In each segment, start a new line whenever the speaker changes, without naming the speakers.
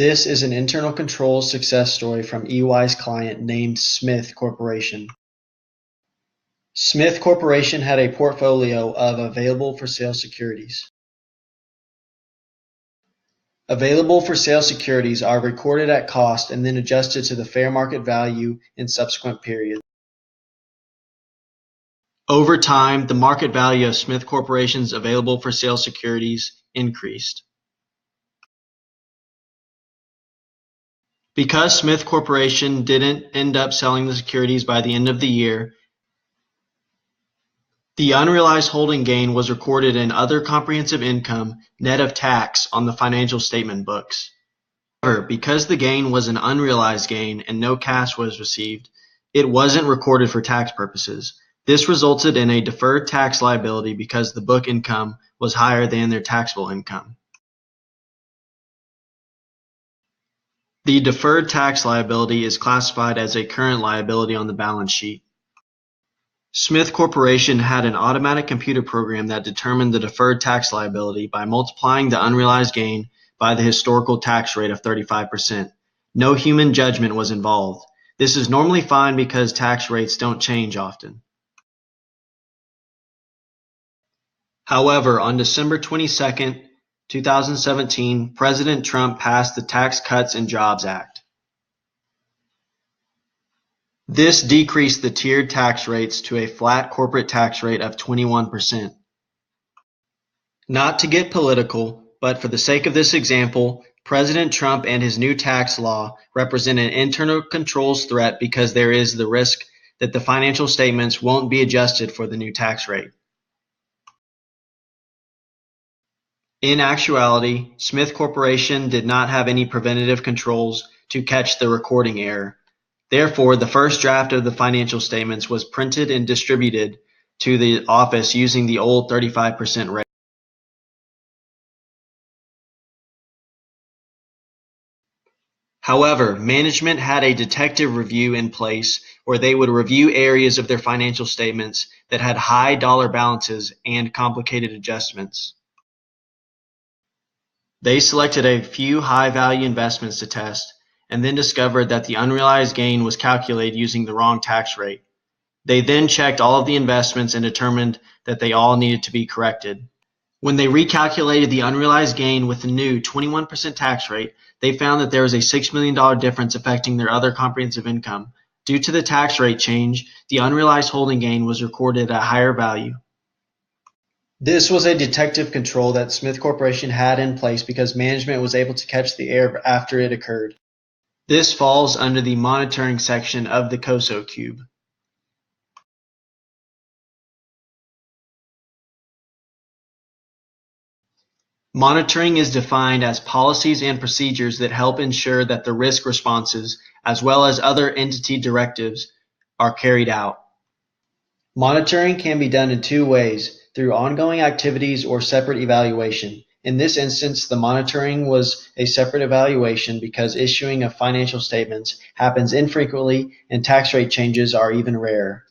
This is an internal controls success story from EY's client named Smith Corporation. Smith Corporation had a portfolio of available-for-sale securities. Available-for-sale securities are recorded at cost and then adjusted to the fair market value in subsequent periods. Over time, the market value of Smith Corporation's available-for-sale securities increased. Because Smith Corporation didn't end up selling the securities by the end of the year, the unrealized holding gain was recorded in other comprehensive income net of tax on the financial statement books. However, because the gain was an unrealized gain and no cash was received, it wasn't recorded for tax purposes. This resulted in a deferred tax liability because the book income was higher than their taxable income. The deferred tax liability is classified as a current liability on the balance sheet. Smith Corporation had an automatic computer program that determined the deferred tax liability by multiplying the unrealized gain by the historical tax rate of 35%. No human judgment was involved. This is normally fine because tax rates don't change often. However, on December 22, 2017, President Trump passed the Tax Cuts and Jobs Act. This decreased the tiered tax rates to a flat corporate tax rate of 21%. Not to get political, but for the sake of this example, President Trump and his new tax law represent an internal controls threat because there is the risk that the financial statements won't be adjusted for the new tax rate. In actuality, Smith Corporation did not have any preventative controls to catch the recording error. Therefore, the first draft of the financial statements was printed and distributed to the office using the old 35% rate. However, management had a detective review in place where they would review areas of their financial statements that had high dollar balances and complicated adjustments. They selected a few high-value investments to test, and then discovered that the unrealized gain was calculated using the wrong tax rate. They then checked all of the investments and determined that they all needed to be corrected. When they recalculated the unrealized gain with the new 21% tax rate, they found that there was a $6 million difference affecting their other comprehensive income. Due to the tax rate change, the unrealized holding gain was recorded at a higher value. This was a detective control that Smith Corporation had in place because management was able to catch the error after it occurred. This falls under the monitoring section of the Coso cube. Monitoring is defined as policies and procedures that help ensure that the risk responses, as well as other entity directives, are carried out. Monitoring can be done in two ways, through ongoing activities or separate evaluation. In this instance, the monitoring was a separate evaluation because issuing of financial statements happens infrequently and tax rate changes are even rarer.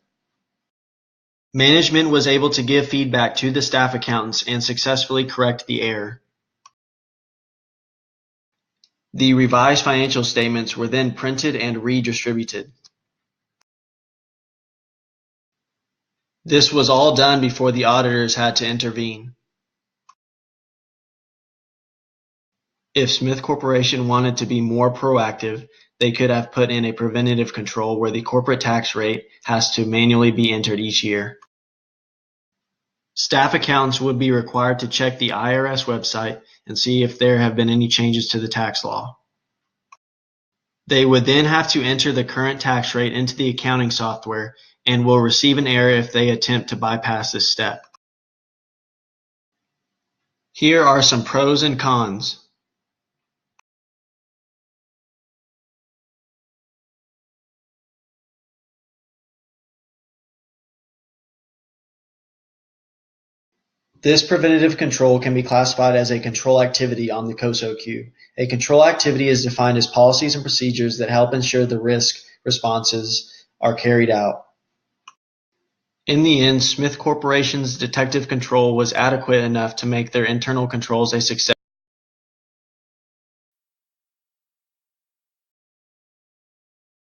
Management was able to give feedback to the staff accountants and successfully correct the error. The revised financial statements were then printed and redistributed. This was all done before the auditors had to intervene. If Smith Corporation wanted to be more proactive, they could have put in a preventative control where the corporate tax rate has to manually be entered each year. Staff accountants would be required to check the IRS website and see if there have been any changes to the tax law. They would then have to enter the current tax rate into the accounting software and will receive an error if they attempt to bypass this step. Here are some pros and cons. This preventative control can be classified as a control activity on the Coso cube. A control activity is defined as policies and procedures that help ensure the risk responses are carried out. In the end, Smith Corporation's detective control was adequate enough to make their internal controls a success.